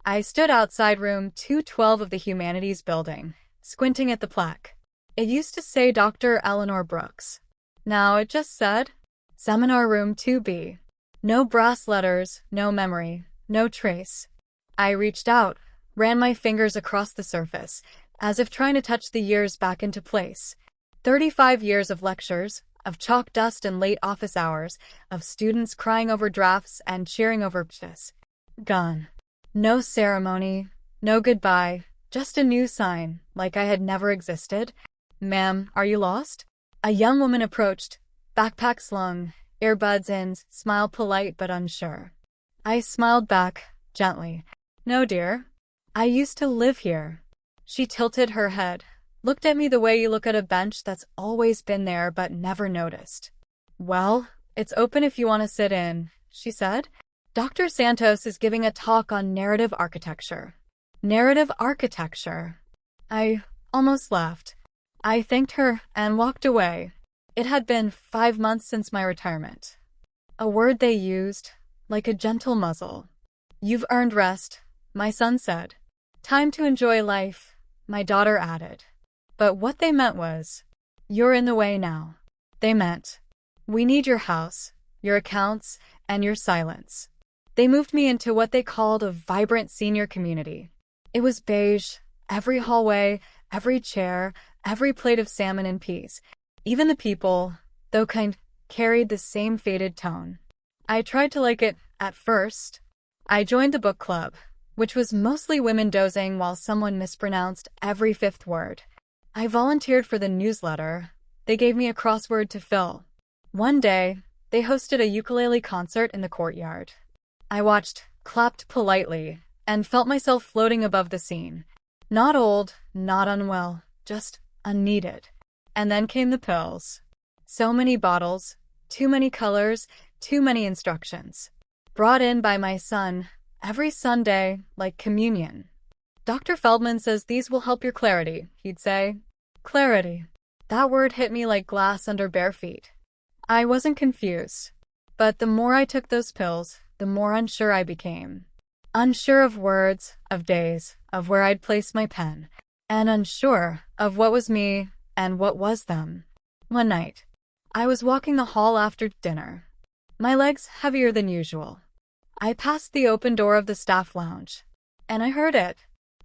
I stood outside room 212 of the Humanities building, squinting at the plaque. It used to say Dr. Eleanor Brooks. Now it just said, Seminar Room 2B. No brass letters, no memory, no trace. I reached out, ran my fingers across the surface, as if trying to touch the years back into place. 35 years of lectures, of chalk dust and late office hours, of students crying over drafts and cheering over pitches. Gone. No ceremony, no goodbye, just a new sign, like I had never existed. Ma'am, are you lost? A young woman approached, backpack slung, earbuds in, smile polite but unsure. I smiled back, gently. No, dear. I used to live here. She tilted her head, looked at me the way you look at a bench that's always been there but never noticed. Well, it's open if you want to sit in, she said. Dr. Santos is giving a talk on narrative architecture. Narrative architecture. I almost laughed. I thanked her and walked away. It had been 5 months since my retirement. A word they used, like a gentle muzzle. You've earned rest, my son said. Time to enjoy life, my daughter added. But what they meant was, you're in the way now. They meant, we need your house, your accounts, and your silence. They moved me into what they called a vibrant senior community. It was beige, every hallway, every chair, every plate of salmon and peas. Even the people, though kind, carried the same faded tone. I tried to like it at first. I joined the book club, which was mostly women dozing while someone mispronounced every fifth word. I volunteered for the newsletter. They gave me a crossword to fill. One day, they hosted a ukulele concert in the courtyard. I watched, clapped politely, and felt myself floating above the scene. Not old, not unwell, just unneeded. And then came the pills. So many bottles, too many colors, too many instructions. Brought in by my son, every Sunday, like communion. Dr. Feldman says these will help your clarity, he'd say. Clarity. That word hit me like glass under bare feet. I wasn't confused. But the more I took those pills, the more unsure I became. Unsure of words, of days, of where I'd place my pen, and unsure of what was me and what was them. One night, I was walking the hall after dinner, my legs heavier than usual. I passed the open door of the staff lounge, and I heard it.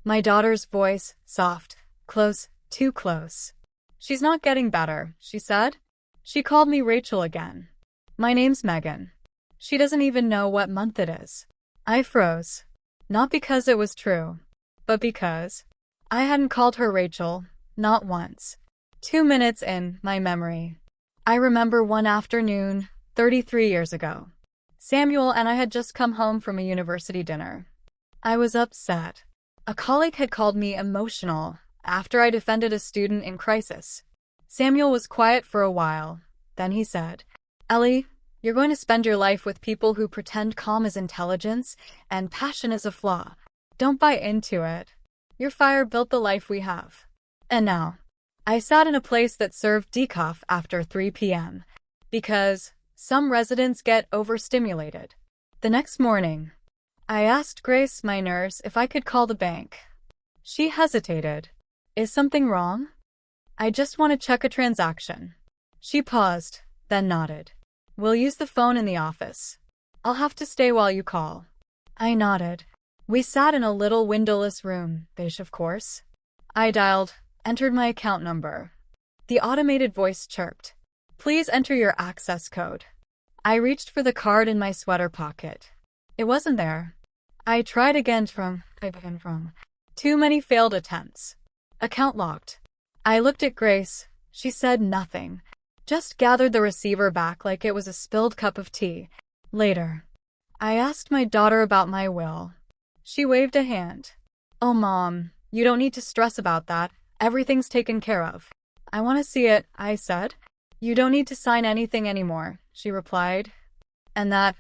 My daughter's voice, soft, close, too close. She's not getting better, she said. She called me Rachel again. My name's Megan. She doesn't even know what month it is. I froze. Not because it was true, but because I hadn't called her Rachel, not once. 2 minutes in my memory. I remember one afternoon, 33 years ago. Samuel and I had just come home from a university dinner. I was upset. A colleague had called me emotional after I defended a student in crisis. Samuel was quiet for a while. Then he said, Ellie, you're going to spend your life with people who pretend calm is intelligence and passion is a flaw. Don't buy into it. Your fire built the life we have. And now, I sat in a place that served decaf after 3 p.m. because some residents get overstimulated. The next morning, I asked Grace, my nurse, if I could call the bank. She hesitated. Is something wrong? I just want to check a transaction. She paused, then nodded. We'll use the phone in the office. I'll have to stay while you call. I nodded. We sat in a little windowless room, beige of course. I dialed, entered my account number. The automated voice chirped. Please enter your access code. I reached for the card in my sweater pocket. It wasn't there. I tried again from. Too many failed attempts. Account locked. I looked at Grace. She said nothing. Just gathered the receiver back like it was a spilled cup of tea. Later, I asked my daughter about my will. She waved a hand. Oh, Mom, you don't need to stress about that. Everything's taken care of. I want to see it, I said. You don't need to sign anything anymore, she replied. And that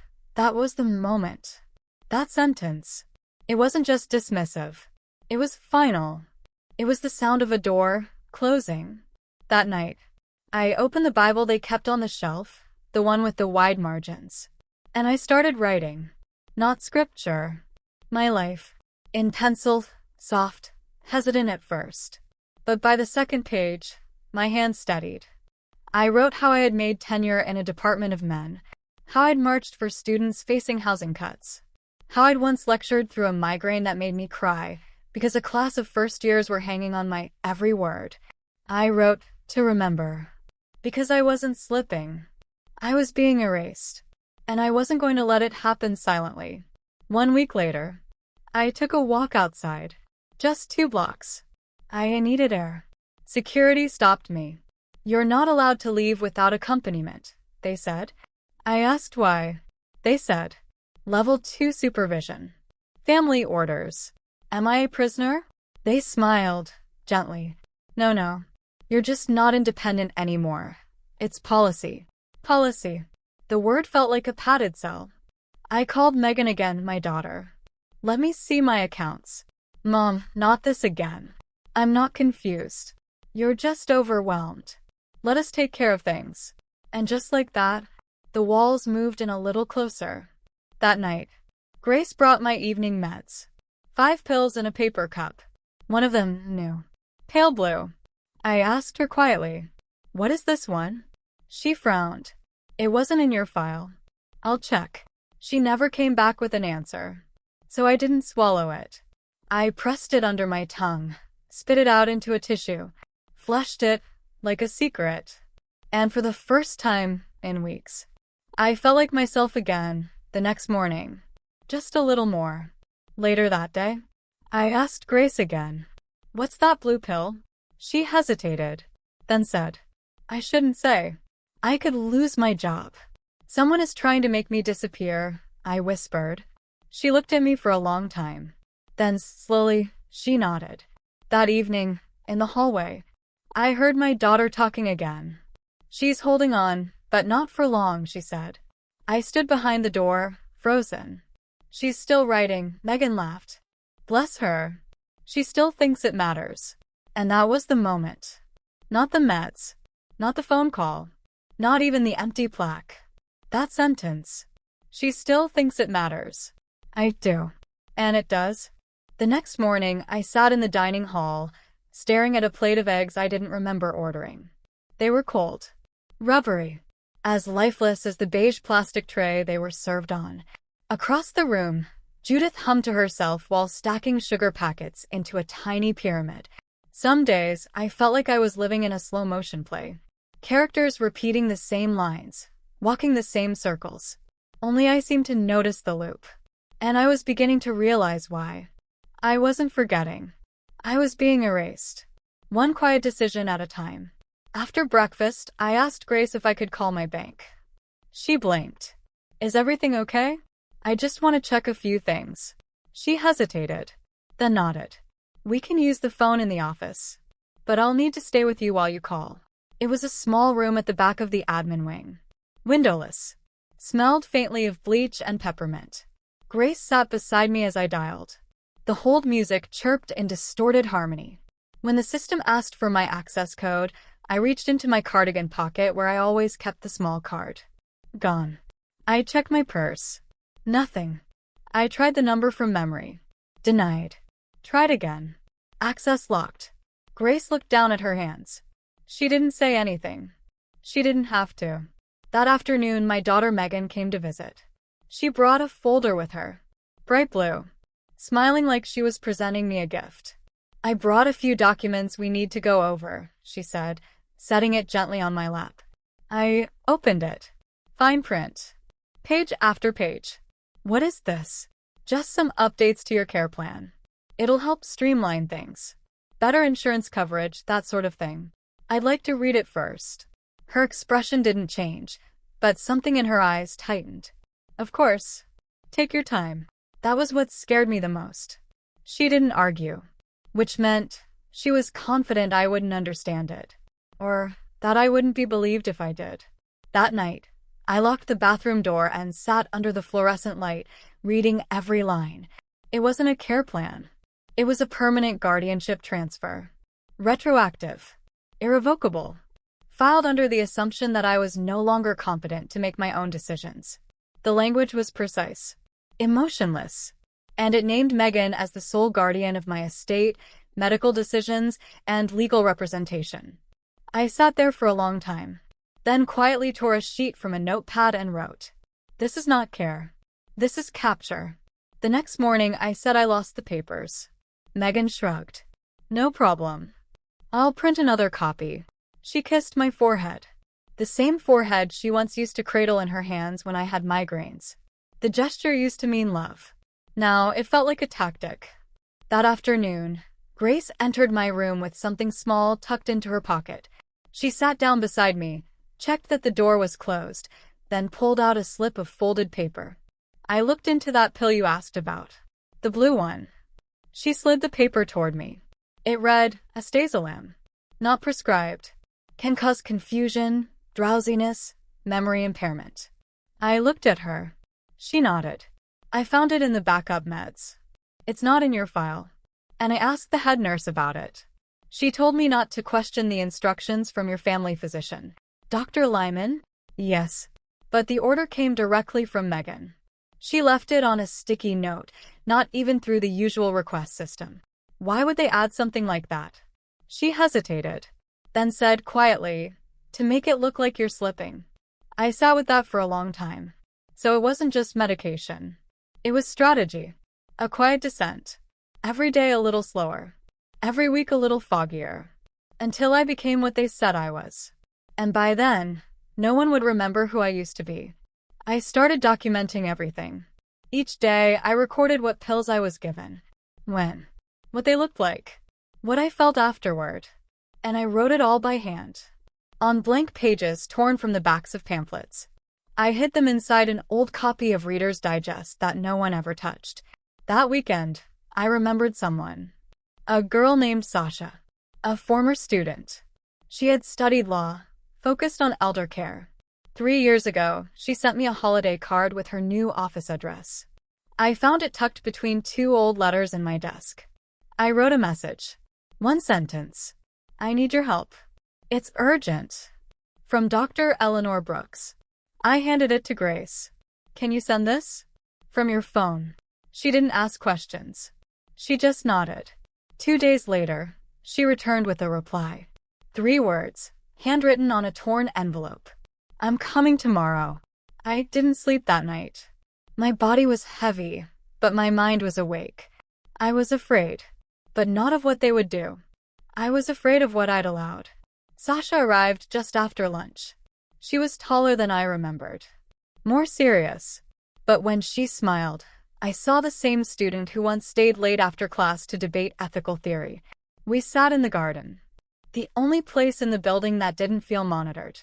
was the moment. That sentence. It wasn't just dismissive. It was final. It was the sound of a door closing. That night, I opened the Bible they kept on the shelf, the one with the wide margins. And I started writing. Not scripture. My life. In pencil, soft, hesitant at first. But by the second page, my hand steadied. I wrote how I had made tenure in a department of men, how I'd marched for students facing housing cuts, how I'd once lectured through a migraine that made me cry because a class of first years were hanging on my every word. I wrote to remember, because I wasn't slipping. I was being erased, and I wasn't going to let it happen silently. 1 week later, I took a walk outside, just 2 blocks. I needed air. Security stopped me. "You're not allowed to leave without accompaniment," they said. I asked why. They said, "Level 2 supervision. Family orders." "Am I a prisoner?" They smiled, gently. No. You're just not independent anymore. It's policy." Policy. The word felt like a padded cell. I called Megan again, my daughter. "Let me see my accounts." "Mom, not this again. I'm not confused. You're just overwhelmed. Let us take care of things." And just like that, the walls moved in a little closer. That night, Grace brought my evening meds. 5 pills in a paper cup. One of them new. Pale blue. I asked her quietly, "What is this one?" She frowned. "It wasn't in your file." "I'll check." She never came back with an answer. So I didn't swallow it. I pressed it under my tongue, spit it out into a tissue, flushed it like a secret. And for the first time in weeks, I felt like myself again the next morning. Just a little more. Later that day, I asked Grace again, "What's that blue pill?" She hesitated, then said, "I shouldn't say. I could lose my job." "Someone is trying to make me disappear," I whispered. She looked at me for a long time. Then, slowly, she nodded. That evening, in the hallway, I heard my daughter talking again. "She's holding on, but not for long," she said. I stood behind the door, frozen. "She's still writing," Megan laughed. "Bless her. She still thinks it matters." And that was the moment. Not the meds. Not the phone call. Not even the empty plaque. That sentence. "She still thinks it matters." I do. And it does. The next morning, I sat in the dining hall, staring at a plate of eggs I didn't remember ordering. They were cold. Rubbery. As lifeless as the beige plastic tray they were served on. Across the room, Judith hummed to herself while stacking sugar packets into a tiny pyramid. Some days, I felt like I was living in a slow-motion play. Characters repeating the same lines, walking the same circles. Only I seemed to notice the loop. And I was beginning to realize why. I wasn't forgetting. I was being erased. One quiet decision at a time. After breakfast, I asked Grace if I could call my bank. She blinked. "Is everything okay? I just want to check a few things." She hesitated, then nodded. "We can use the phone in the office, but I'll need to stay with you while you call." It was a small room at the back of the admin wing. Windowless. Smelled faintly of bleach and peppermint. Grace sat beside me as I dialed. The hold music chirped in distorted harmony. When the system asked for my access code, I reached into my cardigan pocket where I always kept the small card. Gone. I checked my purse. Nothing. I tried the number from memory. Denied. Tried again. Access locked. Grace looked down at her hands. She didn't say anything. She didn't have to. That afternoon, my daughter Megan came to visit. She brought a folder with her. Bright blue. Smiling like she was presenting me a gift. "I brought a few documents we need to go over," she said, setting it gently on my lap. I opened it. Fine print. Page after page. "What is this?" "Just some updates to your care plan. It'll help streamline things. Better insurance coverage, that sort of thing." "I'd like to read it first." Her expression didn't change, but something in her eyes tightened. "Of course. Take your time." That was what scared me the most. She didn't argue, which meant she was confident I wouldn't understand it, or that I wouldn't be believed if I did. That night, I locked the bathroom door and sat under the fluorescent light, reading every line. It wasn't a care plan. It was a permanent guardianship transfer. Retroactive. Irrevocable. Filed under the assumption that I was no longer competent to make my own decisions. The language was precise. Emotionless. and it named Megan as the sole guardian of my estate, medical decisions, and legal representation. I sat there for a long time, then quietly tore a sheet from a notepad and wrote, "This is not care. This is capture." The next morning, I said I lost the papers. Megan shrugged. "No problem. I'll print another copy." She kissed my forehead. The same forehead she once used to cradle in her hands when I had migraines. The gesture used to mean love. Now it felt like a tactic. That afternoon, Grace entered my room with something small tucked into her pocket. She sat down beside me, checked that the door was closed, then pulled out a slip of folded paper. "I looked into that pill you asked about. The blue one." She slid the paper toward me. It read, "Astaxanthin. Not prescribed. Can cause confusion, drowsiness, memory impairment." I looked at her. She nodded. "I found it in the backup meds. It's not in your file." And I asked the head nurse about it. She told me not to question the instructions from your family physician. "Dr. Lyman?" "Yes." But the order came directly from Megan. She left it on a sticky note, not even through the usual request system. Why would they add something like that? She hesitated, then said quietly, "To make it look like you're slipping." I sat with that for a long time. So it wasn't just medication. It was strategy. A quiet descent. Every day a little slower. Every week a little foggier. Until I became what they said I was. And by then, no one would remember who I used to be. I started documenting everything. Each day, I recorded what pills I was given, when, what they looked like, what I felt afterward. And I wrote it all by hand. On blank pages torn from the backs of pamphlets. I hid them inside an old copy of Reader's Digest that no one ever touched. That weekend, I remembered someone. A girl named Sasha. A former student. She had studied law, focused on elder care. 3 years ago, she sent me a holiday card with her new office address. I found it tucked between 2 old letters in my desk. I wrote a message. 1 sentence. "I need your help. It's urgent." From Dr. Eleanor Brooks. I handed it to Grace. "Can you send this?" "From your phone." She didn't ask questions. She just nodded. 2 days later, she returned with a reply. 3 words, handwritten on a torn envelope. "I'm coming tomorrow." I didn't sleep that night. My body was heavy, but my mind was awake. I was afraid, but not of what they would do. I was afraid of what I'd allowed. Sasha arrived just after lunch. She was taller than I remembered. More serious. But when she smiled, I saw the same student who once stayed late after class to debate ethical theory. We sat in the garden. The only place in the building that didn't feel monitored.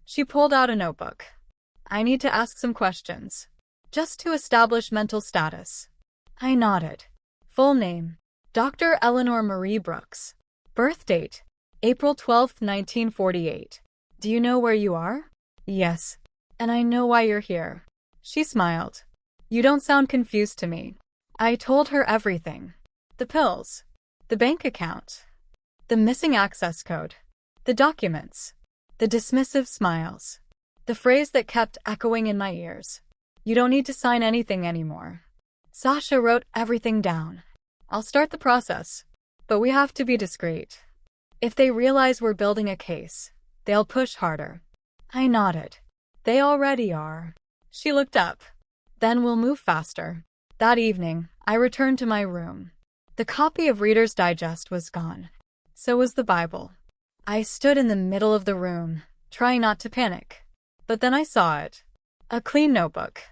She pulled out a notebook. "I need to ask some questions. Just to establish mental status." I nodded. Full name: Dr. Eleanor Marie Brooks. Birth date: April 12, 1948. "Do you know where you are?" "Yes. And I know why you're here." She smiled. "You don't sound confused to me." I told her everything. The pills. The bank account. The missing access code. The documents. The dismissive smiles. The phrase that kept echoing in my ears. "You don't need to sign anything anymore." Sasha wrote everything down. "I'll start the process. But we have to be discreet. If they realize we're building a case, they'll push harder." I nodded. "They already are." She looked up. "Then we'll move faster." That evening, I returned to my room. The copy of Reader's Digest was gone. So was the Bible. I stood in the middle of the room, trying not to panic. But then I saw it. A clean notebook.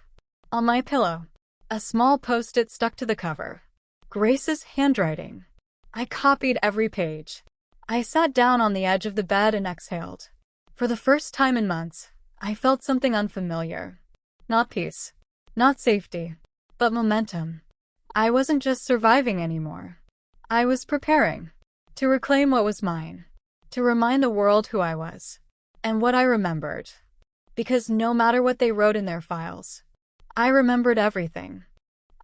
On my pillow. A small post-it stuck to the cover. Grace's handwriting. I copied every page. I sat down on the edge of the bed and exhaled. For the first time in months, I felt something unfamiliar. Not peace. Not safety. But momentum. I wasn't just surviving anymore. I was preparing. To reclaim what was mine. To remind the world who I was. And what I remembered. Because no matter what they wrote in their files, I remembered everything.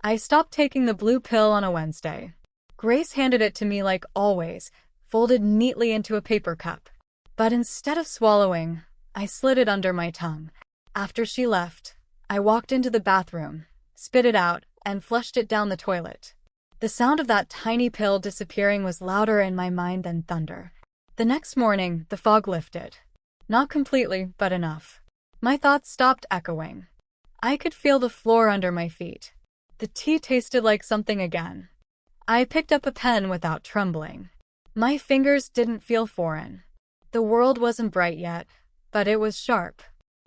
I stopped taking the blue pill on a Wednesday. Grace handed it to me like always, folded neatly into a paper cup. But instead of swallowing, I slid it under my tongue. After she left, I walked into the bathroom, spit it out, and flushed it down the toilet. The sound of that tiny pill disappearing was louder in my mind than thunder. The next morning, the fog lifted. Not completely, but enough. My thoughts stopped echoing. I could feel the floor under my feet. The tea tasted like something again. I picked up a pen without trembling. My fingers didn't feel foreign. The world wasn't bright yet, but it was sharp.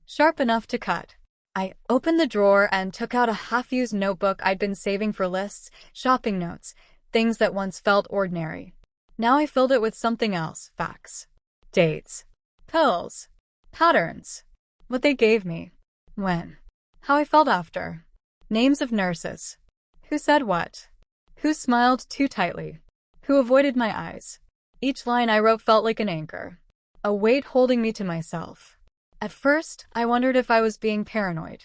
Sharp enough to cut. I opened the drawer and took out a half-used notebook I'd been saving for lists, shopping notes, things that once felt ordinary. Now I filled it with something else: facts, dates, pills, patterns, what they gave me, when, how I felt after, names of nurses, who said what, who smiled too tightly, who avoided my eyes. Each line I wrote felt like an anchor, a weight holding me to myself. At first, I wondered if I was being paranoid.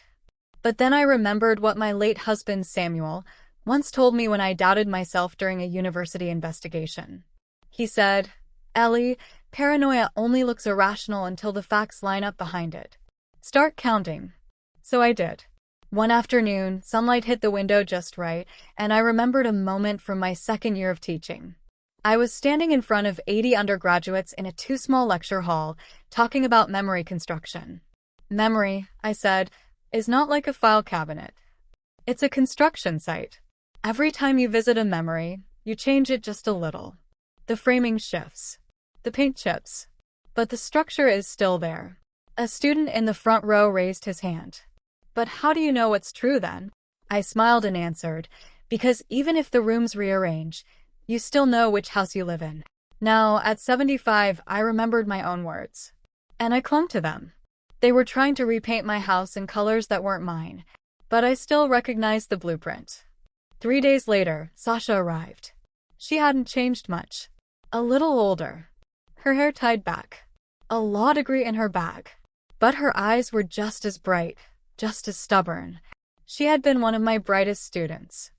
But then I remembered what my late husband Samuel once told me when I doubted myself during a university investigation. He said, "Ellie, paranoia only looks irrational until the facts line up behind it. Start counting." So I did. One afternoon, sunlight hit the window just right, and I remembered a moment from my second year of teaching. I was standing in front of 80 undergraduates in a too-small lecture hall, talking about memory construction. Memory, I said, is not like a file cabinet. It's a construction site. Every time you visit a memory, you change it just a little. The framing shifts. The paint chips. But the structure is still there. A student in the front row raised his hand. "But how do you know what's true then?" I smiled and answered, "Because even if the rooms rearrange, you still know which house you live in." Now, at 75, I remembered my own words. And I clung to them. They were trying to repaint my house in colors that weren't mine, but I still recognized the blueprint. 3 days later, Sasha arrived. She hadn't changed much. A little older. Her hair tied back. A law degree in her bag. But her eyes were just as bright, just as stubborn. She had been one of my brightest students.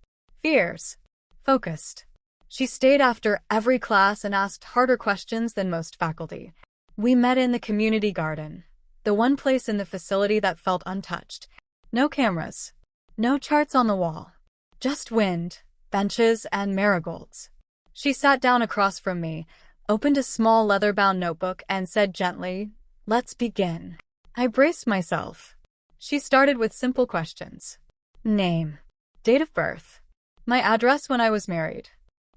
Fierce. Focused. She stayed after every class and asked harder questions than most faculty. We met in the community garden, the one place in the facility that felt untouched. No cameras. No charts on the wall. Just wind, benches, and marigolds. She sat down across from me, opened a small leather-bound notebook, and said gently, "Let's begin." I braced myself. She started with simple questions. Name. Date of birth. My address when I was married.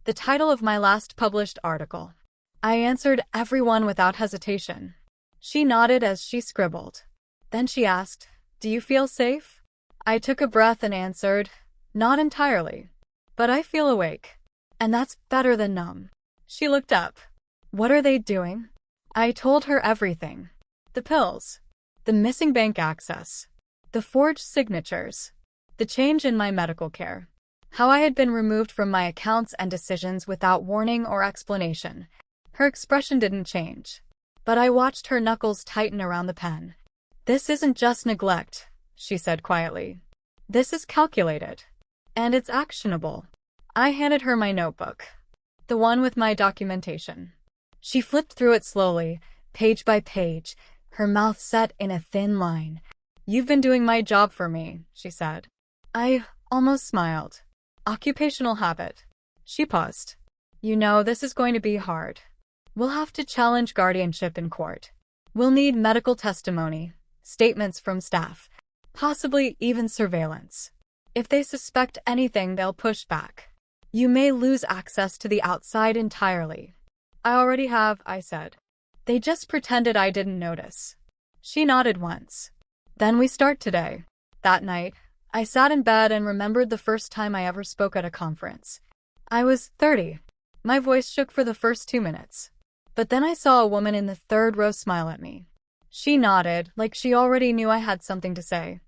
The title of my last published article. I answered every one without hesitation. She nodded as she scribbled. Then she asked, "Do you feel safe?" I took a breath and answered, "Not entirely. But I feel awake. And that's better than numb." She looked up. "What are they doing?" I told her everything. The pills. The missing bank access. The forged signatures. The change in my medical care. How I had been removed from my accounts and decisions without warning or explanation. Her expression didn't change. But I watched her knuckles tighten around the pen. "This isn't just neglect," she said quietly. "This is calculated. And it's actionable." I handed her my notebook. The one with my documentation. She flipped through it slowly, page by page, her mouth set in a thin line. "You've been doing my job for me," she said. I almost smiled. Occupational habit. She paused. "You know, this is going to be hard. We'll have to challenge guardianship in court. We'll need medical testimony, statements from staff, possibly even surveillance. If they suspect anything, they'll push back. You may lose access to the outside entirely." "I already have," I said. "They just pretended I didn't notice." She nodded once. "Then we start today." That night, I sat in bed and remembered the first time I ever spoke at a conference. I was 30. My voice shook for the first 2 minutes. But then I saw a woman in the third row smile at me. She nodded, like she already knew I had something to say.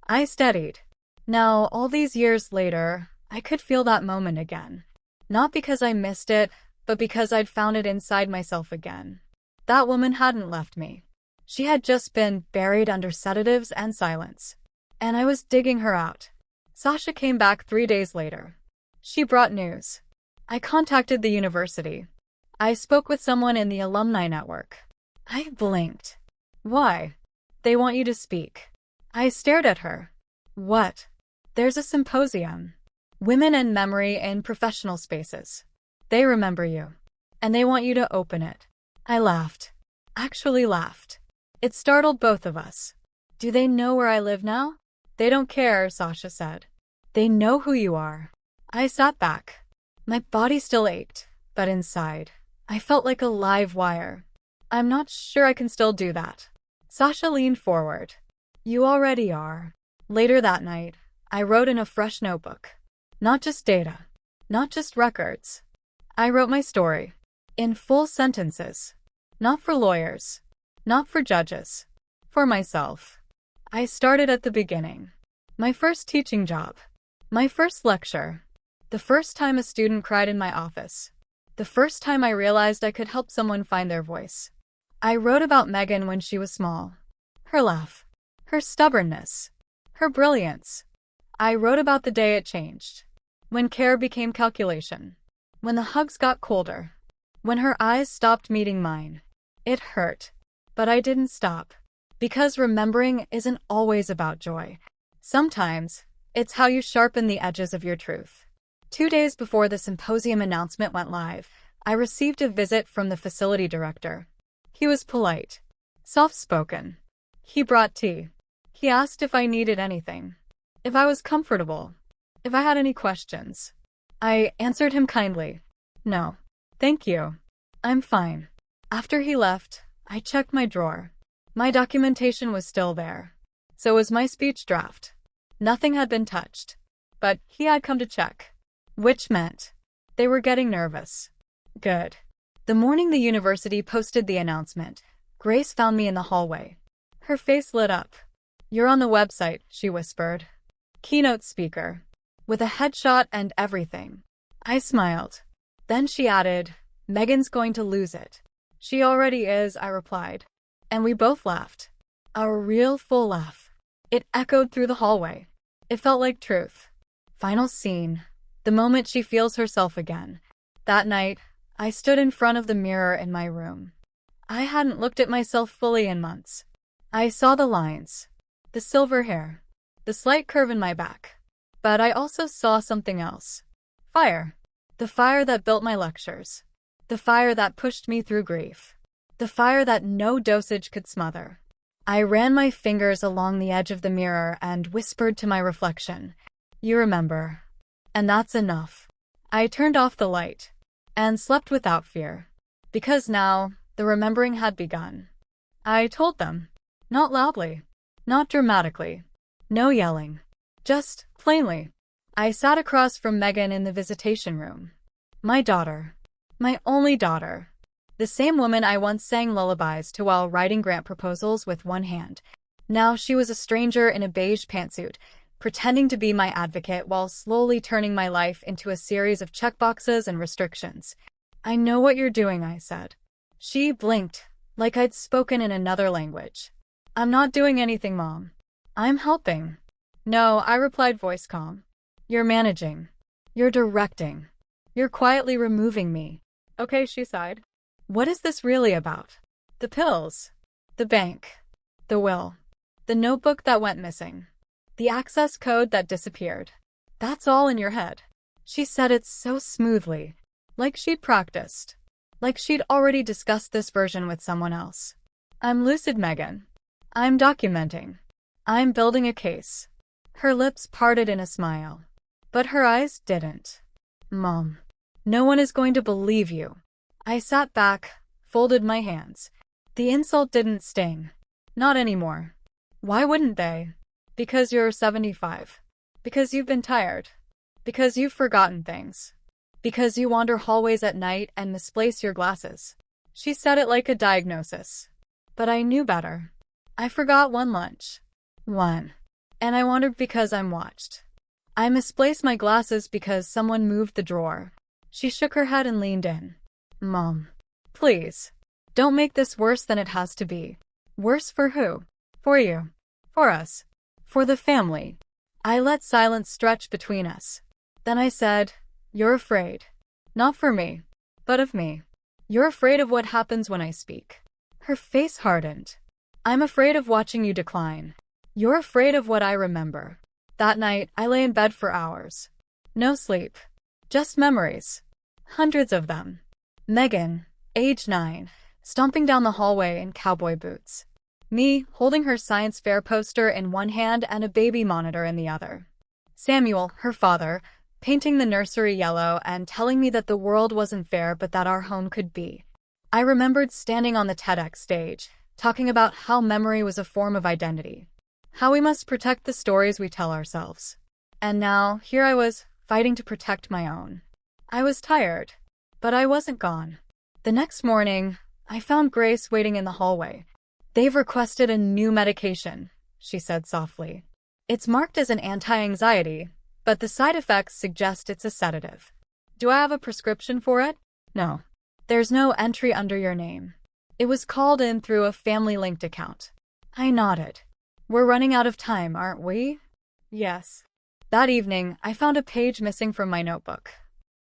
I steadied. Now, all these years later, I could feel that moment again. Not because I missed it, but because I'd found it inside myself again. That woman hadn't left me. She had just been buried under sedatives and silence. And I was digging her out. Sasha came back 3 days later. She brought news. I contacted the university. I spoke with someone in the alumni network. I blinked. "Why?" "They want you to speak." I stared at her. "What?" "There's a symposium. Women and memory in professional spaces. They remember you. And they want you to open it. I laughed. Actually laughed. It startled both of us. Do they know where I live now? They don't care, Sasha said. They know who you are. I sat back. My body still ached, but inside, I felt like a live wire. I'm not sure I can still do that. Sasha leaned forward. You already are. Later that night, I wrote in a fresh notebook. Not just data. Not just records. I wrote my story. In full sentences. Not for lawyers. Not for judges. For myself. I started at the beginning. My first teaching job. My first lecture. The first time a student cried in my office. The first time I realized I could help someone find their voice. I wrote about Megan when she was small. Her laugh. Her stubbornness. Her brilliance. I wrote about the day it changed. When care became calculation. When the hugs got colder. When her eyes stopped meeting mine. It hurt. But I didn't stop. Because remembering isn't always about joy. Sometimes, it's how you sharpen the edges of your truth. 2 days before the symposium announcement went live, I received a visit from the facility director. He was polite. Soft-spoken. He brought tea. He asked if I needed anything. If I was comfortable. If I had any questions. I answered him kindly. No. Thank you. I'm fine. After he left, I checked my drawer. My documentation was still there. So was my speech draft. Nothing had been touched. But he had come to check. Which meant they were getting nervous. Good. The morning the university posted the announcement, Grace found me in the hallway. Her face lit up. You're on the website, she whispered. Keynote speaker. With a headshot and everything. I smiled. Then she added, Megan's going to lose it. She already is, I replied. And we both laughed. Our real full laugh. It echoed through the hallway. It felt like truth. Final scene. The moment she feels herself again. That night, I stood in front of the mirror in my room. I hadn't looked at myself fully in months. I saw the lines. The silver hair. The slight curve in my back. But I also saw something else. Fire. The fire that built my lectures. The fire that pushed me through grief. The fire that no dosage could smother. I ran my fingers along the edge of the mirror and whispered to my reflection, You remember. And that's enough. I turned off the light. And slept without fear. Because now, the remembering had begun. I told them. Not loudly. Not dramatically. No yelling. Just, plainly. I sat across from Megan in the visitation room. My daughter. My only daughter. The same woman I once sang lullabies to while writing grant proposals with one hand. Now she was a stranger in a beige pantsuit, pretending to be my advocate while slowly turning my life into a series of checkboxes and restrictions. I know what you're doing, I said. She blinked, like I'd spoken in another language. I'm not doing anything, Mom. I'm helping. No, I replied, voice calm. You're managing. You're directing. You're quietly removing me. Okay, she sighed. What is this really about? The pills. The bank. The will. The notebook that went missing. The access code that disappeared. That's all in your head. She said it so smoothly. Like she'd practiced. Like she'd already discussed this version with someone else. I'm lucid, Megan. I'm documenting. I'm building a case. Her lips parted in a smile. But her eyes didn't. Mom. No one is going to believe you. I sat back, folded my hands. The insult didn't sting. Not anymore. Why wouldn't they? Because you're 75. Because you've been tired. Because you've forgotten things. Because you wander hallways at night and misplace your glasses. She said it like a diagnosis. But I knew better. I forgot one lunch. One. And I wandered because I'm watched. I misplaced my glasses because someone moved the drawer. She shook her head and leaned in. Mom. Please. Don't make this worse than it has to be. Worse for who? For you. For us. For the family. I let silence stretch between us. Then I said, You're afraid. Not for me. But of me. You're afraid of what happens when I speak. Her face hardened. I'm afraid of watching you decline. You're afraid of what I remember. That night, I lay in bed for hours. No sleep. Just memories. Hundreds of them. Megan, age 9, stomping down the hallway in cowboy boots. Me, holding her science fair poster in one hand and a baby monitor in the other. Samuel, her father, painting the nursery yellow and telling me that the world wasn't fair but that our home could be. I remembered standing on the TEDx stage, talking about how memory was a form of identity. How we must protect the stories we tell ourselves. And now, here I was, fighting to protect my own. I was tired, but I wasn't gone. The next morning, I found Grace waiting in the hallway. "They've requested a new medication," she said softly. "It's marked as an anti-anxiety, but the side effects suggest it's a sedative. Do I have a prescription for it? No. There's no entry under your name. It was called in through a family-linked account." I nodded. "We're running out of time, aren't we?" "Yes." That evening, I found a page missing from my notebook.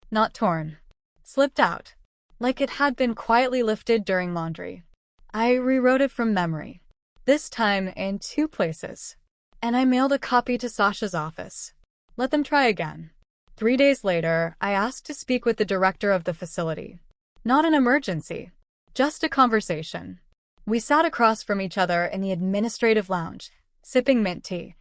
Not torn. Slipped out. Like it had been quietly lifted during laundry. I rewrote it from memory. This time in 2 places. And I mailed a copy to Sasha's office. Let them try again. 3 days later, I asked to speak with the director of the facility. Not an emergency. Just a conversation. We sat across from each other in the administrative lounge, sipping mint tea.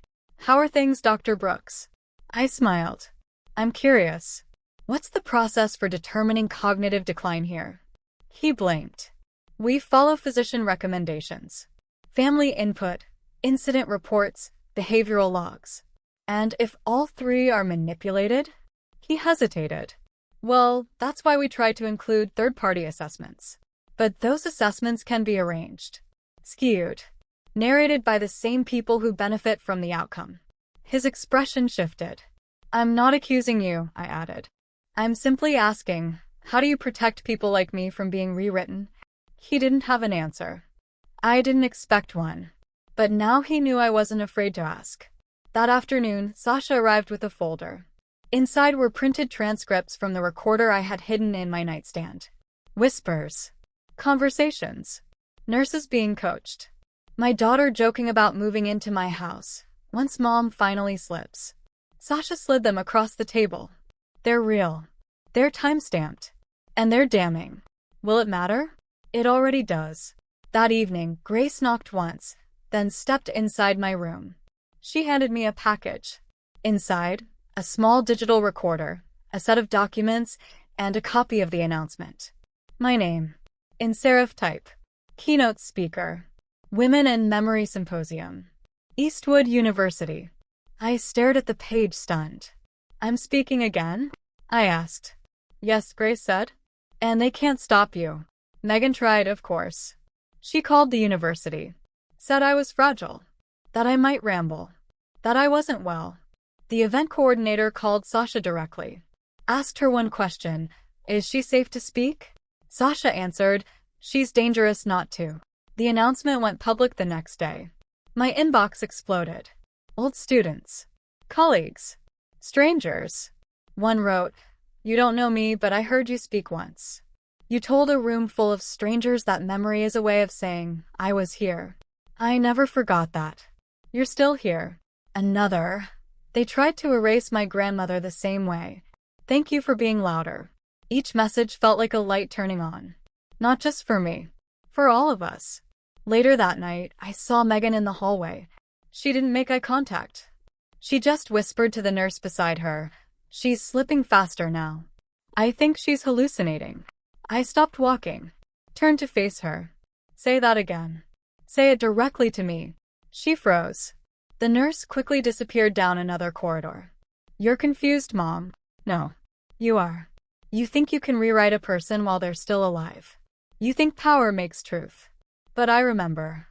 "How are things, Dr. Brooks?" I smiled. "I'm curious. What's the process for determining cognitive decline here?" He blinked. "We follow physician recommendations. Family input, incident reports, behavioral logs. And if all 3 are manipulated?" He hesitated. "Well, that's why we try to include third-party assessments. But those assessments can be arranged. Skewed. Narrated by the same people who benefit from the outcome." His expression shifted. "I'm not accusing you," I added. "I'm simply asking, how do you protect people like me from being rewritten?" He didn't have an answer. I didn't expect one. But now he knew I wasn't afraid to ask. That afternoon, Sasha arrived with a folder. Inside were printed transcripts from the recorder I had hidden in my nightstand. Whispers. Conversations. Nurses being coached. My daughter joking about moving into my house, once Mom finally slips. Sasha slid them across the table. They're real. They're time-stamped. And they're damning. Will it matter? It already does. That evening, Grace knocked once, then stepped inside my room. She handed me a package. Inside, a small digital recorder, a set of documents, and a copy of the announcement. My name. In serif type. Keynote speaker. Women and Memory Symposium. Eastwood University. I stared at the page stunned. "I'm speaking again?" I asked. "Yes," Grace said. "And they can't stop you." Megan tried, of course. She called the university. Said I was fragile. That I might ramble. That I wasn't well. The event coordinator called Sasha directly. Asked her one question. "Is she safe to speak?" Sasha answered, "She's dangerous not to." The announcement went public the next day. My inbox exploded. Old students. Colleagues. Strangers. One wrote, "You don't know me, but I heard you speak once. You told a room full of strangers that memory is a way of saying, I was here. I never forgot that. You're still here." Another. "They tried to erase my grandmother the same way. Thank you for being louder." Each message felt like a light turning on. Not just for me. For all of us. Later that night, I saw Megan in the hallway. She didn't make eye contact. She just whispered to the nurse beside her, "She's slipping faster now. I think she's hallucinating." I stopped walking. Turned to face her. "Say that again. Say it directly to me." She froze. The nurse quickly disappeared down another corridor. "You're confused, Mom." "No. You are. You think you can rewrite a person while they're still alive. You think power makes truth. But I remember.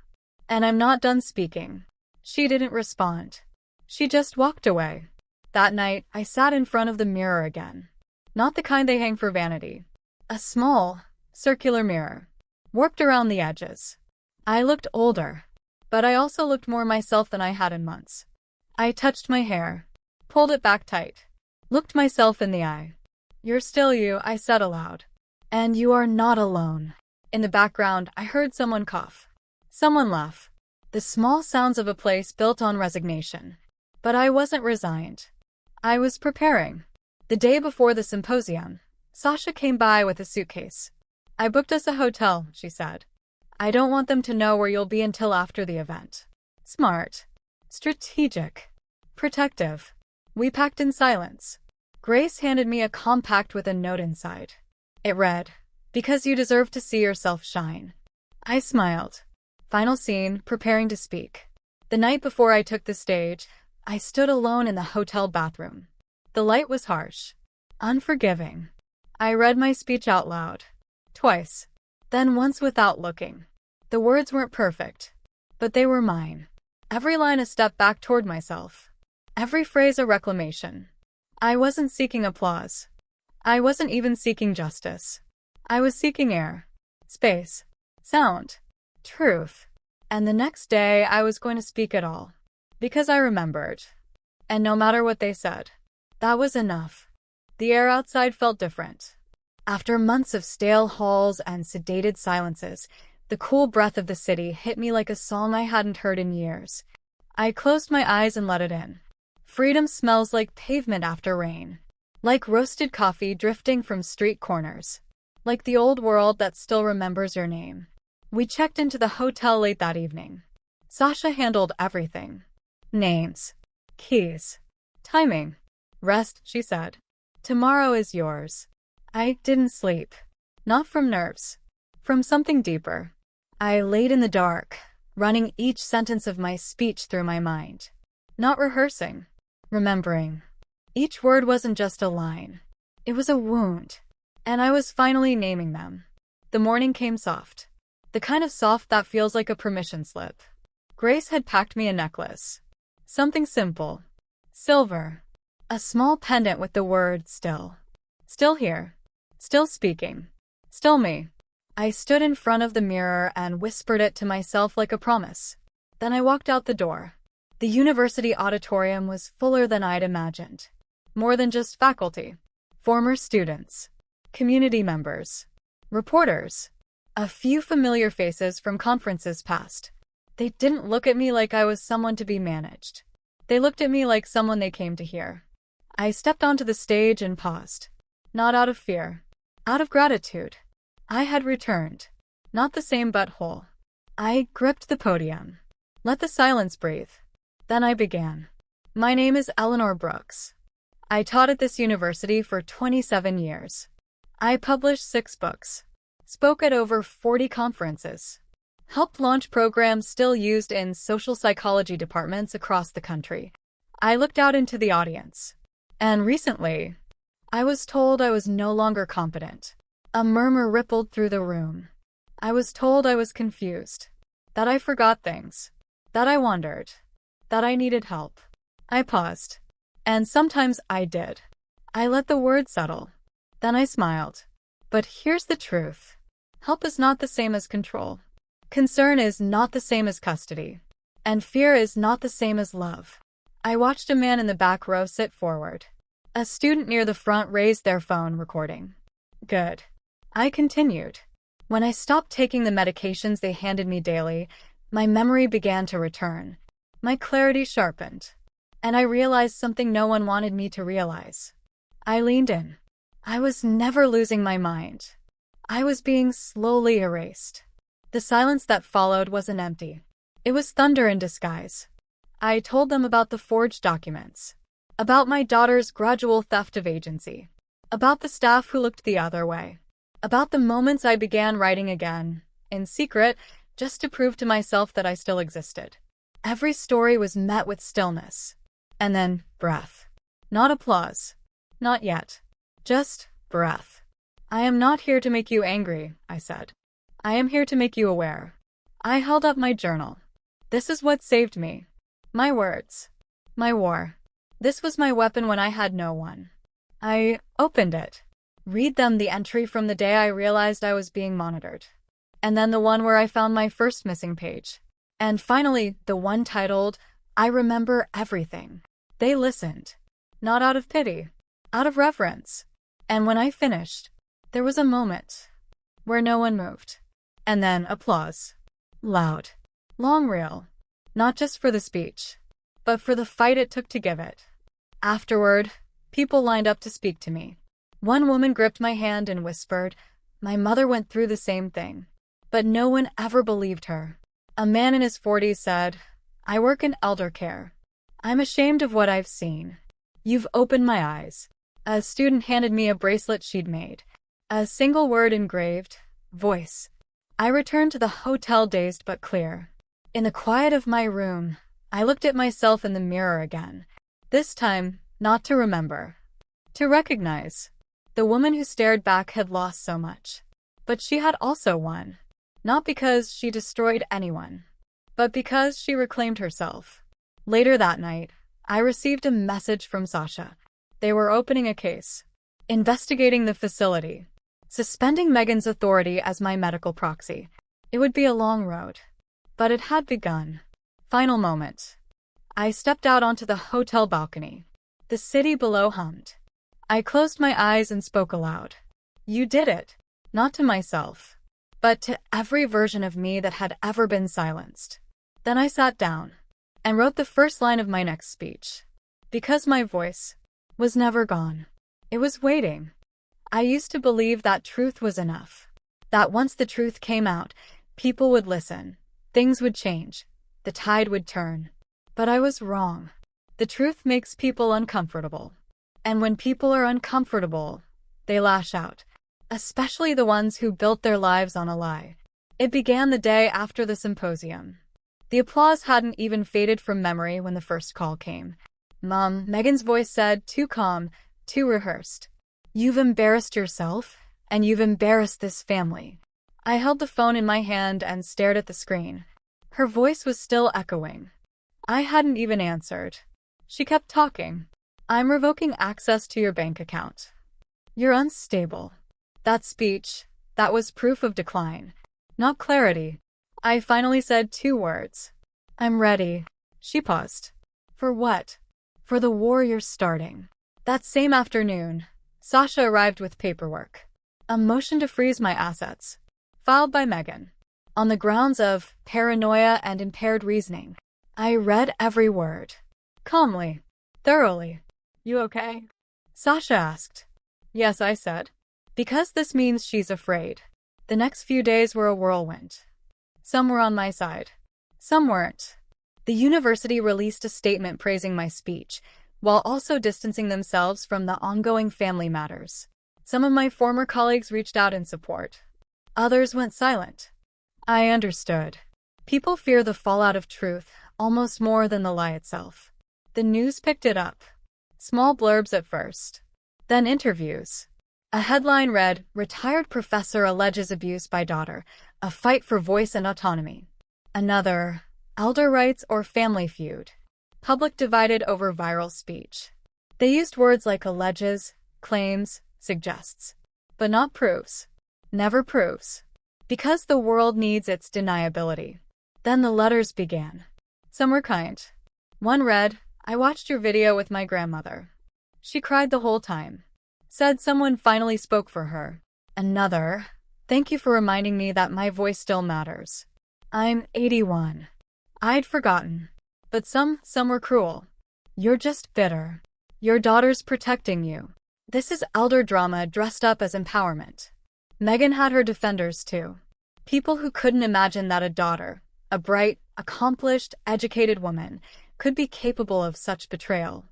And I'm not done speaking." She didn't respond. She just walked away. That night, I sat in front of the mirror again. Not the kind they hang for vanity. A small, circular mirror. Warped around the edges. I looked older. But I also looked more myself than I had in months. I touched my hair. Pulled it back tight. Looked myself in the eye. "You're still you," I said aloud. "And you are not alone." In the background, I heard someone cough. Someone laugh. The small sounds of a place built on resignation. But I wasn't resigned. I was preparing. The day before the symposium, Sasha came by with a suitcase. "I booked us a hotel," she said. "I don't want them to know where you'll be until after the event." Smart. Strategic. Protective. We packed in silence. Grace handed me a compact with a note inside. It read, "Because you deserve to see yourself shine." I smiled. Final scene, preparing to speak. The night before I took the stage, I stood alone in the hotel bathroom. The light was harsh, unforgiving. I read my speech out loud. Twice. Then once without looking. The words weren't perfect, but they were mine. Every line a step back toward myself. Every phrase a reclamation. I wasn't seeking applause. I wasn't even seeking justice. I was seeking air, space, sound, truth. And the next day I was going to speak it all. Because I remembered. And no matter what they said, that was enough. The air outside felt different. After months of stale halls and sedated silences, the cool breath of the city hit me like a song I hadn't heard in years. I closed my eyes and let it in. Freedom smells like pavement after rain. Like roasted coffee drifting from street corners. Like the old world that still remembers your name. We checked into the hotel late that evening. Sasha handled everything. Names. Keys. Timing. "Rest," she said. "Tomorrow is yours." I didn't sleep. Not from nerves. From something deeper. I laid in the dark, running each sentence of my speech through my mind. Not rehearsing. Remembering. Each word wasn't just a line. It was a wound. And I was finally naming them. The morning came soft. The kind of soft that feels like a permission slip. Grace had packed me a necklace. Something simple. Silver. A small pendant with the word "still." Still here. Still speaking. Still me. I stood in front of the mirror and whispered it to myself like a promise. Then I walked out the door. The university auditorium was fuller than I'd imagined. More than just faculty. Former students. Community members. Reporters. A few familiar faces from conferences past. They didn't look at me like I was someone to be managed. They looked at me like someone they came to hear. I stepped onto the stage and paused. Not out of fear. Out of gratitude. I had returned. Not the same but whole. I gripped the podium. Let the silence breathe. Then I began. My name is Eleanor Brooks. I taught at this university for 27 years. I published 6 books. Spoke at over 40 conferences. Helped launch programs still used in social psychology departments across the country. I looked out into the audience. And recently, I was told I was no longer competent. A murmur rippled through the room. I was told I was confused. That I forgot things. That I wondered. That I needed help. I paused. And sometimes I did. I let the words settle. Then I smiled. But here's the truth. Help is not the same as control. Concern is not the same as custody. And fear is not the same as love. I watched a man in the back row sit forward. A student near the front raised their phone, recording. Good. I continued. When I stopped taking the medications they handed me daily, my memory began to return. My clarity sharpened. And I realized something no one wanted me to realize. I leaned in. I was never losing my mind. I was being slowly erased. The silence that followed wasn't empty. It was thunder in disguise. I told them about the forged documents. About my daughter's gradual theft of agency. About the staff who looked the other way. About the moments I began writing again, in secret, just to prove to myself that I still existed. Every story was met with stillness. And then, breath. Not applause. Not yet. Just breath. I am not here to make you angry, I said. I am here to make you aware. I held up my journal. This is what saved me. My words. My war. This was my weapon when I had no one. I opened it. Read them the entry from the day I realized I was being monitored. And then the one where I found my first missing page. And finally, the one titled, I Remember Everything. They listened. Not out of pity. Out of reverence. And when I finished, there was a moment where no one moved. And then applause. Loud. Long reel. Not just for the speech, but for the fight it took to give it. Afterward, People lined up to speak to me. One woman gripped my hand and whispered, "My mother went through the same thing." But no one ever believed her. A man in his 40s said, "I work in elder care. I'm ashamed of what I've seen." "You've opened my eyes." A student handed me a bracelet she'd made. A single word engraved, "Voice." I returned to the hotel dazed but clear. In the quiet of my room, I looked at myself in the mirror again. This time, not to remember, to recognize. The woman who stared back had lost so much. But she had also won. Not because she destroyed anyone, but because she reclaimed herself. Later that night, I received a message from Sasha. They were opening a case, investigating the facility, suspending Megan's authority as my medical proxy. It would be a long road, but it had begun. Final moment. I stepped out onto the hotel balcony. The city below hummed. I closed my eyes and spoke aloud. "You did it." Not to myself, but to every version of me that had ever been silenced. Then I sat down and wrote the first line of my next speech. Because my voice was never gone. It was waiting. I used to believe that truth was enough. That once the truth came out, people would listen. Things would change. The tide would turn. But I was wrong. The truth makes people uncomfortable. And when people are uncomfortable, they lash out. Especially the ones who built their lives on a lie. It began the day after the symposium. The applause hadn't even faded from memory when the first call came. "Mom," Megan's voice said, too calm, too rehearsed. "You've embarrassed yourself, and you've embarrassed this family." I held the phone in my hand and stared at the screen. Her voice was still echoing. I hadn't even answered. She kept talking. "I'm revoking access to your bank account. You're unstable." That speech, that was proof of decline, not clarity. I finally said 2 words. "I'm ready." She paused. "For what?" "For the war you're starting." That same afternoon, Sasha arrived with paperwork. A motion to freeze my assets, filed by Megan, on the grounds of paranoia and impaired reasoning. I read every word. Calmly. Thoroughly. "You okay?" Sasha asked. "Yes," I said. Because this means she's afraid. The next few days were a whirlwind. Some were on my side. Some weren't. The university released a statement praising my speech, while also distancing themselves from the ongoing family matters. Some of my former colleagues reached out in support. Others went silent. I understood. People fear the fallout of truth almost more than the lie itself. The news picked it up. Small blurbs at first. Then interviews. A headline read, "Retired professor alleges abuse by daughter, a fight for voice and autonomy." Another, "Elder rights or family feud. Public divided over viral speech." They used words like alleges, claims, suggests. But not proves. Never proves. Because the world needs its deniability. Then the letters began. Some were kind. One read, "I watched your video with my grandmother. She cried the whole time. Said someone finally spoke for her." Another, "Thank you for reminding me that my voice still matters. I'm 81. I'd forgotten. But some were cruel. You're just bitter. Your daughter's protecting you." This is elder drama dressed up as empowerment. Megan had her defenders too. People who couldn't imagine that a daughter, a bright, accomplished, educated woman, could be capable of such betrayal.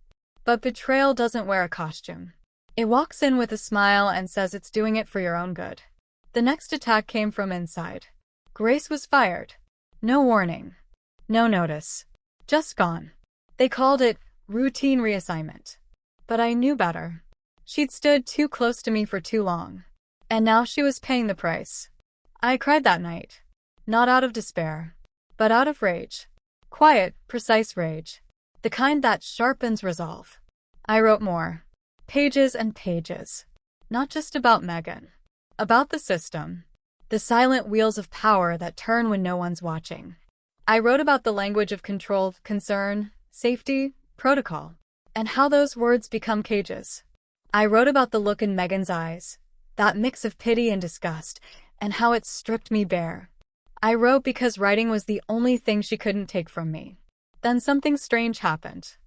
But betrayal doesn't wear a costume. It walks in with a smile and says it's doing it for your own good. The next attack came from inside. Grace was fired. No warning. No notice. Just gone. They called it routine reassignment. But I knew better. She'd stood too close to me for too long. And now she was paying the price. I cried that night. Not out of despair, but out of rage. Quiet, precise rage. The kind that sharpens resolve. I wrote more. Pages and pages. Not just about Megan. About the system. The silent wheels of power that turn when no one's watching. I wrote about the language of control, concern, safety, protocol, and how those words become cages. I wrote about the look in Megan's eyes, that mix of pity and disgust, and how it stripped me bare. I wrote because writing was the only thing she couldn't take from me. Then something strange happened.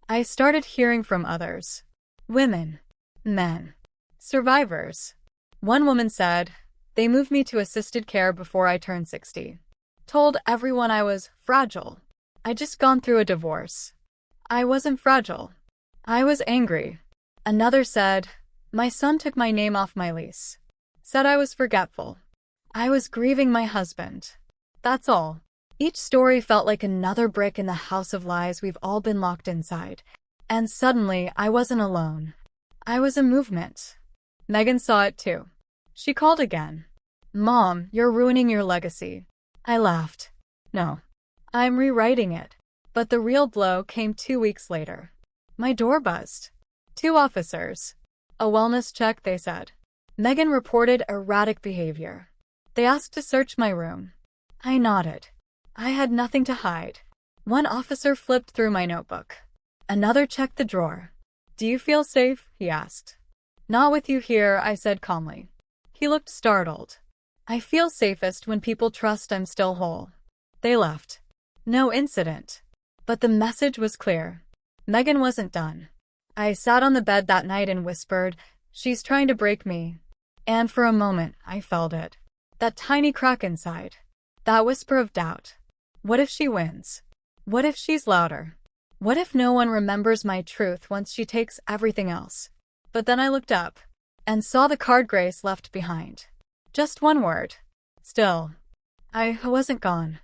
I started hearing from others. Women. Men. Survivors. One woman said, "They moved me to assisted care before I turned 60. Told everyone I was fragile. I just gone through a divorce. I wasn't fragile. I was angry." Another said, "My son took my name off my lease. Said I was forgetful. I was grieving my husband. That's all." Each story felt like another brick in the house of lies we've all been locked inside. And suddenly, I wasn't alone. I was a movement. Megan saw it too. She called again. "Mom, you're ruining your legacy." I laughed. "No. I'm rewriting it." But the real blow came 2 weeks later. My door buzzed. 2 officers. "A wellness check," they said. Megan reported erratic behavior. They asked to search my room. I nodded. I had nothing to hide. One officer flipped through my notebook. Another checked the drawer. "Do you feel safe?" he asked. "Not with you here," I said calmly. He looked startled. "I feel safest when people trust I'm still whole." They left. No incident. But the message was clear. Megan wasn't done. I sat on the bed that night and whispered, "She's trying to break me." And for a moment, I felt it. That tiny crack inside. That whisper of doubt. What if she wins? What if she's louder? What if no one remembers my truth once she takes everything else? But then I looked up and saw the card Grace left behind. Just one word. Still. I wasn't gone.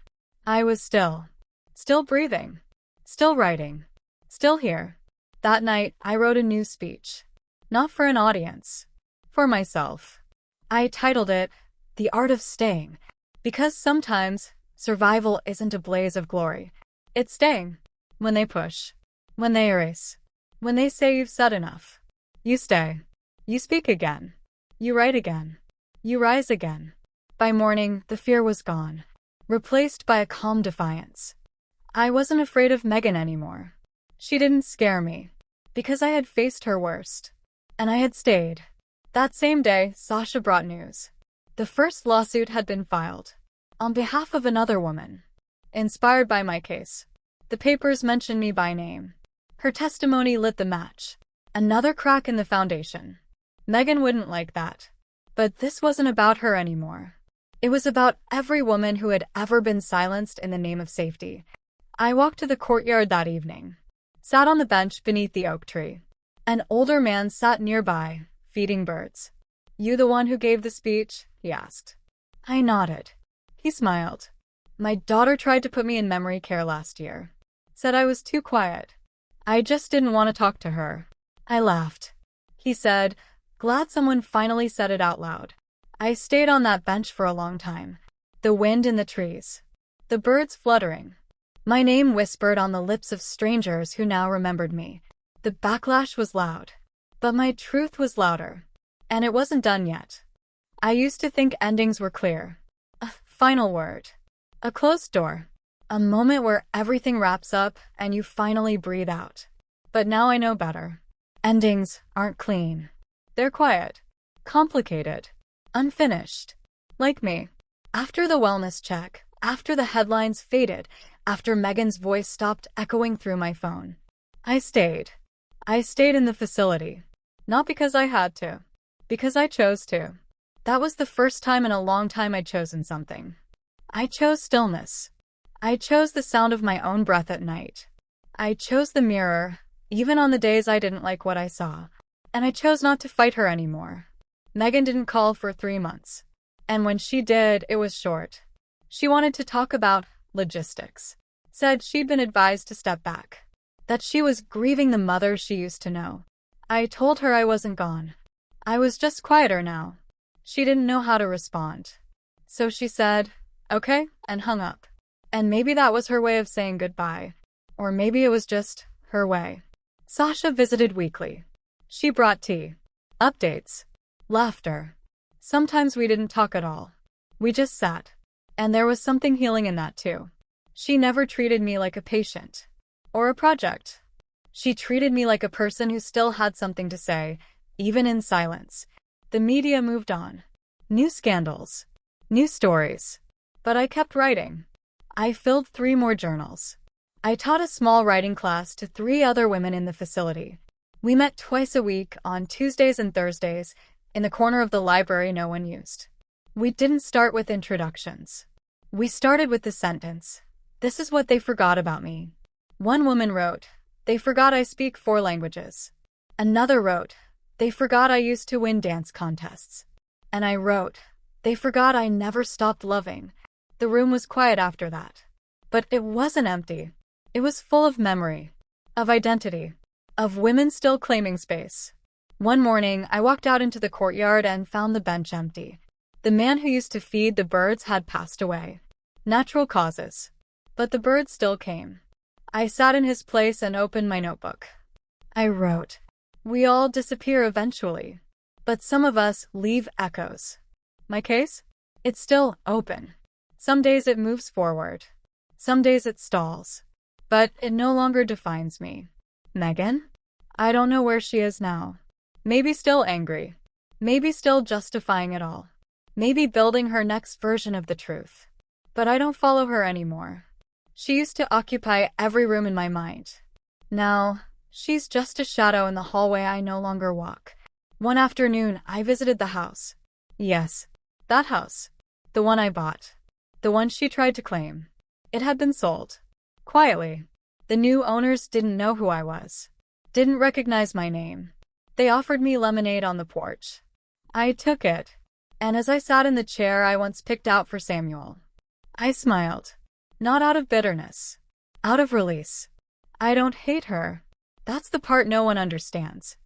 I was still. Still breathing. Still writing. Still here. That night, I wrote a new speech. Not for an audience. For myself. I titled it, "The Art of Staying," because sometimes survival isn't a blaze of glory. It's staying. When they push. When they erase. When they say you've said enough. You stay. You speak again. You write again. You rise again. By morning, the fear was gone. Replaced by a calm defiance. I wasn't afraid of Megan anymore. She didn't scare me. Because I had faced her worst. And I had stayed. That same day, Sasha brought news. The first lawsuit had been filed. On behalf of another woman. Inspired by my case. The papers mentioned me by name. Her testimony lit the match. Another crack in the foundation. Megan wouldn't like that. But this wasn't about her anymore. It was about every woman who had ever been silenced in the name of safety. I walked to the courtyard that evening. Sat on the bench beneath the oak tree. An older man sat nearby, feeding birds. "You the one who gave the speech?" he asked. I nodded. He smiled. "My daughter tried to put me in memory care last year. Said I was too quiet. I just didn't want to talk to her." I laughed. He said, "Glad someone finally said it out loud." I stayed on that bench for a long time. The wind in the trees. The birds fluttering. My name whispered on the lips of strangers who now remembered me. The backlash was loud. But my truth was louder. And it wasn't done yet. I used to think endings were clear. A final word. A closed door. A moment where everything wraps up and you finally breathe out. But now I know better. Endings aren't clean. They're quiet. Complicated. Unfinished. Like me. After the wellness check, after the headlines faded, after Megan's voice stopped echoing through my phone. I stayed. I stayed in the facility. Not because I had to. Because I chose to. That was the first time in a long time I'd chosen something. I chose stillness. I chose the sound of my own breath at night. I chose the mirror, even on the days I didn't like what I saw. And I chose not to fight her anymore. Megan didn't call for 3 months. And when she did, it was short. She wanted to talk about logistics. Said she'd been advised to step back. That she was grieving the mother she used to know. I told her I wasn't gone. I was just quieter now. She didn't know how to respond. So she said, "Okay," and hung up. And maybe that was her way of saying goodbye. Or maybe it was just her way. Sasha visited weekly. She brought tea. Updates. Laughter. Sometimes we didn't talk at all. We just sat. And there was something healing in that too. She never treated me like a patient. Or a project. She treated me like a person who still had something to say, even in silence. The media moved on. New scandals. New stories. But I kept writing. I filled 3 more journals. I taught a small writing class to 3 other women in the facility. We met twice a week on Tuesdays and Thursdays in the corner of the library no one used. We didn't start with introductions. We started with the sentence, "This is what they forgot about me." One woman wrote, "They forgot I speak 4 languages." Another wrote, "They forgot I used to win dance contests." And I wrote, "They forgot I never stopped loving." The room was quiet after that. But it wasn't empty. It was full of memory, of identity, of women still claiming space. One morning, I walked out into the courtyard and found the bench empty. The man who used to feed the birds had passed away. Natural causes. But the birds still came. I sat in his place and opened my notebook. I wrote, "We all disappear eventually, but some of us leave echoes." My case? It's still open. Some days it moves forward. Some days it stalls. But it no longer defines me. Megan? I don't know where she is now. Maybe still angry. Maybe still justifying it all. Maybe building her next version of the truth. But I don't follow her anymore. She used to occupy every room in my mind. Now, she's just a shadow in the hallway I no longer walk. One afternoon, I visited the house. Yes, that house. The one I bought. The one she tried to claim. It had been sold. Quietly. The new owners didn't know who I was. Didn't recognize my name. They offered me lemonade on the porch. I took it. And as I sat in the chair I once picked out for Samuel, I smiled. Not out of bitterness. Out of release. I don't hate her. That's the part no one understands.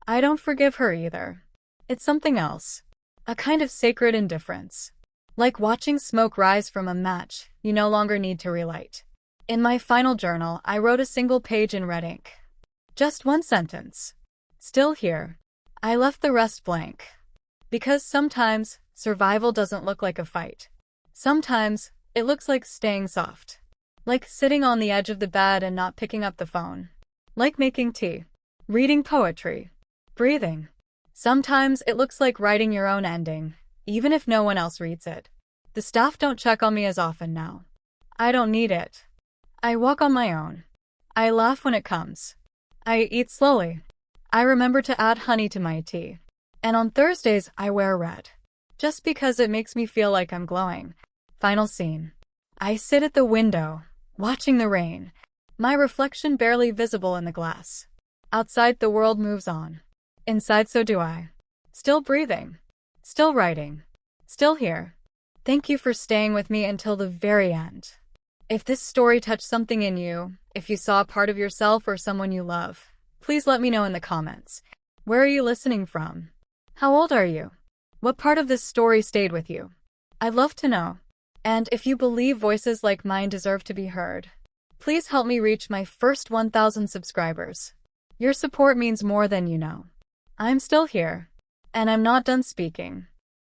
I don't forgive her either. It's something else. A kind of sacred indifference. Like watching smoke rise from a match you no longer need to relight. In my final journal, I wrote a single page in red ink. Just one sentence. Still here. I left the rest blank. Because sometimes, survival doesn't look like a fight. Sometimes, it looks like staying soft. Like sitting on the edge of the bed and not picking up the phone. Like making tea. Reading poetry. Breathing. Sometimes it looks like writing your own ending, even if no one else reads it. The staff don't check on me as often now. I don't need it. I walk on my own. I laugh when it comes. I eat slowly. I remember to add honey to my tea. And on Thursdays, I wear red. Just because it makes me feel like I'm glowing. Final scene. I sit at the window, watching the rain. My reflection barely visible in the glass. Outside, the world moves on. Inside, so do I. Still breathing. Still writing. Still here. Thank you for staying with me until the very end. If this story touched something in you, if you saw a part of yourself or someone you love, please let me know in the comments. Where are you listening from? How old are you? What part of this story stayed with you? I'd love to know. And if you believe voices like mine deserve to be heard, please help me reach my first 1,000 subscribers. Your support means more than you know. I'm still here. And I'm not done speaking.